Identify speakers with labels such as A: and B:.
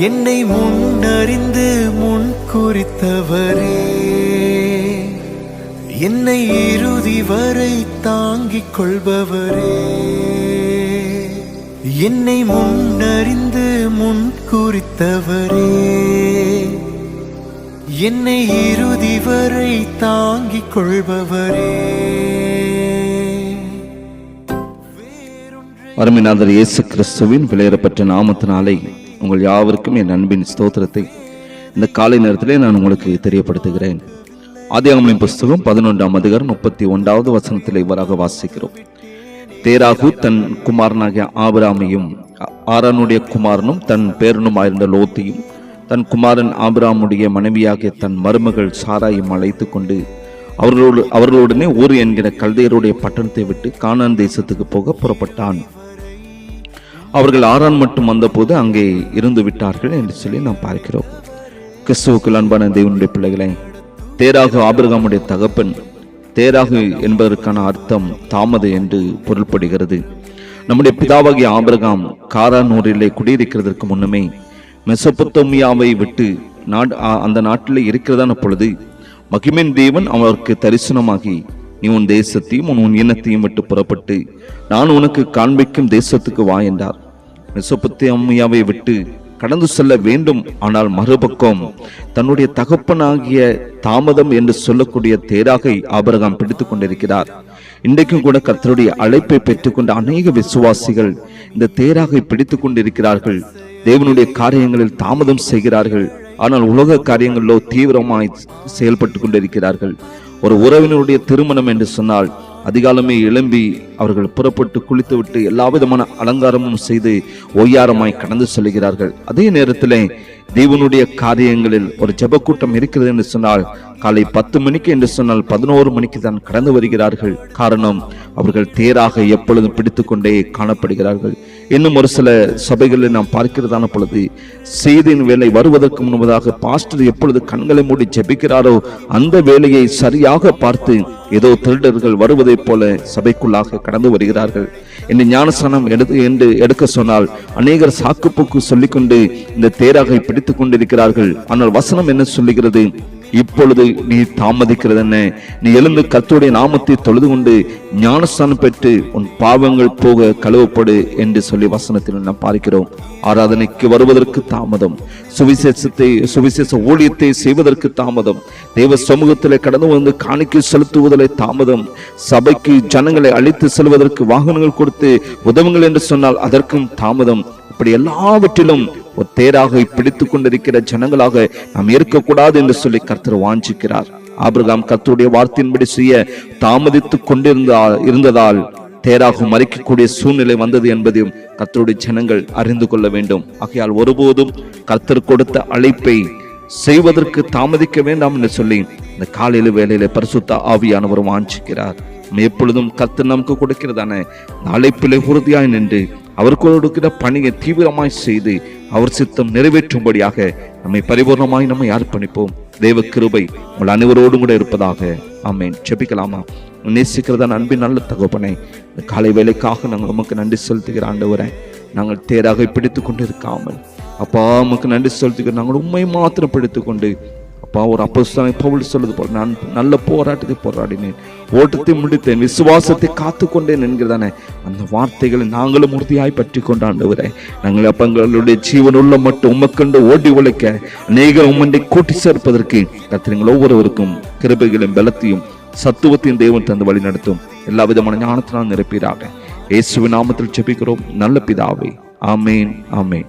A: என்னை முன்னறிந்து முன் குறித்தவரே, என்னை இறுதி வரை தாங்கிக் கொள்பவரே, என்னை முன்னறிந்து முன் குறித்தவரே, என்னை இறுதி வரை தாங்கிக் கொள்பவரே.
B: அருமைநாதர் இயேசு கிறிஸ்துவின் விலையேறப்பட்ட நாமத்தினாலே உங்கள் யாவருக்கும் என் அன்பின் ஸ்தோத்திரத்தை இந்த காலை நேரத்திலே நான் உங்களுக்கு தெரியப்படுத்துகிறேன். ஆதியாகமத்தின் புஸ்தகம் 11ஆம் அதிகாரம் 31வது வசனத்தில் இவ்வாறாக வாசிக்கிறோம். தேராகு தன் குமாரனாகிய ஆபிராமையும் ஆரானுடைய குமாரனும் தன் பேரனுமாயிருந்த லோத்தையும் தன் குமாரன் ஆபிராமுடைய மனைவியாகிய தன் மருமகள் சாராயும் அழைத்து கொண்டு அவர்களுடனே ஊர் என்கிற கல்தையருடைய பட்டணத்தை விட்டு கானான் தேசத்துக்கு போக புறப்பட்டான். அவர்கள் ஆரான் மட்டும் வந்தபோது அங்கே இருந்து விட்டார்கள் என்று சொல்லி நாம் பார்க்கிறோம். கிறிஸ்துவுக்குள் அன்பான தேவனுடைய பிள்ளைகளை, தேராகு ஆபிரகாமுடைய தகப்பன். தேராகு என்பதற்கான அர்த்தம் தாமது என்று பொருள்படுகிறது. நம்முடைய பிதாவாகிய ஆபிரகாம் காரான் ஊரிலே குடியிருக்கிறதற்கு முன்னமே மெசொப்பொத்தேமியாவை விட்டு அந்த நாட்டில் இருக்கிறதான பொழுது மகிமையின் தேவன் அவருக்கு தரிசனமாகி, நீ உன் தேசத்தையும் உன் இனத்தையும் விட்டு புறப்பட்டு நான் உனக்கு காண்பிக்கும் தேசத்துக்கு வா என்றார். மெசொப்பொத்தேமியாவை விட்டு கடந்து செல்ல வேண்டும். ஆனால் மறுபக்கம் தன்னுடைய தகப்பனாகிய தாமதம் என்று சொல்லக்கூடிய தேராகை ஆபிரகாம் பிடித்துக் கொண்டிருக்கிறார். இன்றைக்கும் கூட கர்த்தருடைய அழைப்பை பெற்றுக்கொண்ட அநேக விசுவாசிகள் இந்த தேராகை பிடித்துக் கொண்டிருக்கிறார்கள். தேவனுடைய காரியங்களில் தாமதம் செய்கிறார்கள். ஆனால் உலக காரியங்களிலோ தீவிரமாய் செயல்பட்டு கொண்டிருக்கிறார்கள். ஒரு உறவினருடைய திருமணம் என்று சொன்னால் அதிகாலமே எழும்பி அவர்கள் புறப்பட்டு குளித்துவிட்டு எல்லா விதமான அலங்காரமும் செய்து ஒய்யாரமாய் கடந்து செல்கிறார்கள். அதே நேரத்தில் தேவனுடைய காரியங்களில் ஒரு ஜெபக்கூட்டம் இருக்கிறது என்று சொன்னால் காலை 10 மணிக்கு என்று சொன்னால் 11 மணிக்கு தான் கடந்து வருகிறார்கள். காரணம், அவர்கள் தேராக எப்பொழுதும் பிடித்து கொண்டே காணப்படுகிறார்கள். இன்னும் ஒரு சில சபைகளில் நாம் பார்க்கிறதான பொழுது செய்தியின் வேலை வருவதற்கு முன்பதாக பாஸ்டர் எப்பொழுது கண்களை மூடி ஜெபிக்கிறாரோ அந்த வேலையை சரியாக பார்த்து ஏதோ திருடர்கள் வருவதை போல சபைக்குள்ளாக கடந்து வருகிறார்கள். இந்த ஞானஸ்நானம் என்று எடுக்க சொன்னால் அநேகர் சாக்குப்போக்கு சொல்லிக்கொண்டு இந்த தேராகை பிடித்துக் கொண்டிருக்கிறார்கள். ஆனால் வசனம் என்ன சொல்லுகிறது? இப்பொழுது நீ தாமதிக்கிறது என்ன? நீ எழுந்து கர்த்தருடைய நாமத்தை தொழுது கொண்டு ஞானஸ்நானம் பெற்று உன் பாவங்கள் போக கழுவப்படு என்று சொல்லி வசனத்தில் நாம் பார்க்கிறோம். ஆராதனைக்கு வருவதற்கு தாமதம், சுவிசேஷ ஊழியத்தை செய்வதற்கு தாமதம், தேவ சமூகத்திலே கடந்து வந்து காணிக்கை செலுத்துவதிலே தாமதம், சபைக்கு ஜனங்களை அழைத்து செல்வதற்கு வாகனங்கள் கொடுத்து உதவுங்கள் என்று சொன்னால் அதற்கும் தாமதம். இப்படி எல்லாவற்றிலும் ஒரு தேராக பிடித்துக் கொண்டிருக்கிற ஜனங்களாக நாம் இருக்கக்கூடாது என்று சொல்லி கர்த்தர் வாஞ்சிக்கிறார். ஆபிரகாம் கர்த்தருடைய வார்த்தையின்படி செய்ய தாமதித்துக் கொண்டிருந்ததால் தேராக மறிக்கக்கூடிய சூழ்நிலை வந்தது என்பதையும் கர்த்தருடைய ஜனங்கள் அறிந்து கொள்ள வேண்டும். ஆகையால் ஒருபோதும் கர்த்தர் கொடுத்த அழைப்பை செய்வதற்கு தாமதிக்க வேண்டாம் என்று சொல்லி இந்த காலையில வேலையில பரிசுத்த ஆவியானவர் வாஞ்சிக்கிறார். எப்பொழுதும் கர்த்தர் நமக்கு கொடுக்கிறதான அழைப்பிலே உறுதியாய் நின்று அவர் கொடுக்கிற பணியை தீவிரமாய் செய்து அவர் சித்தம் நிறைவேற்றும்படியாக நம்மை பரிபூர்ணமாய் நம்மை அர்ப்பணிப்போம். தேவ கிருபை உங்கள் அனைவரோடும் கூட இருப்பதாக. ஆமென். ஜெபிக்கலாமா? நேசிக்கிறதான அன்பின் நல்ல தகப்பனே, இந்த காலை வேலைக்காக நாங்கள் உமக்கு நன்றி செலுத்துகிற ஆண்டவரே. நாங்கள் தேராக பிடித்து கொண்டு இருக்காமல் அப்பா உமக்கு நன்றி செலுத்துகிற நாங்கள் உண்மை மாத்திரம் பிடித்து கொண்டு அப்பா ஒரு அப்போஸ்தலன் பவுல் சொல்வது போல நான் நல்ல போராட்டத்தை போராடினேன், ஓட்டத்தை முடித்தேன், விசுவாசத்தை காத்து கொண்டேன் என்கிறதானே அந்த வார்த்தைகளை நாங்களும் உறுதியாய் பற்றி கொண்டாண்டவரே. நாங்கள் அப்ப எங்களுடைய ஜீவனுள்ள மட்டும் உமக்கண்டு ஓடி உழைக்க அநேக உம்மண்டை கூட்டி சேர்ப்பதற்கு கர்த்தர் ஒவ்வொருவருக்கும் கிருபைகளையும் பலத்தையும் சத்துவத்தையும் தேவன் தந்து வழி நடத்தும். எல்லா விதமான ஞானத்தினால் நிரப்பீராக. இயேசுவின் நாமத்தில் ஜெபிக்கிறோம் நல்ல பிதாவே. ஆமேன், ஆமேன்.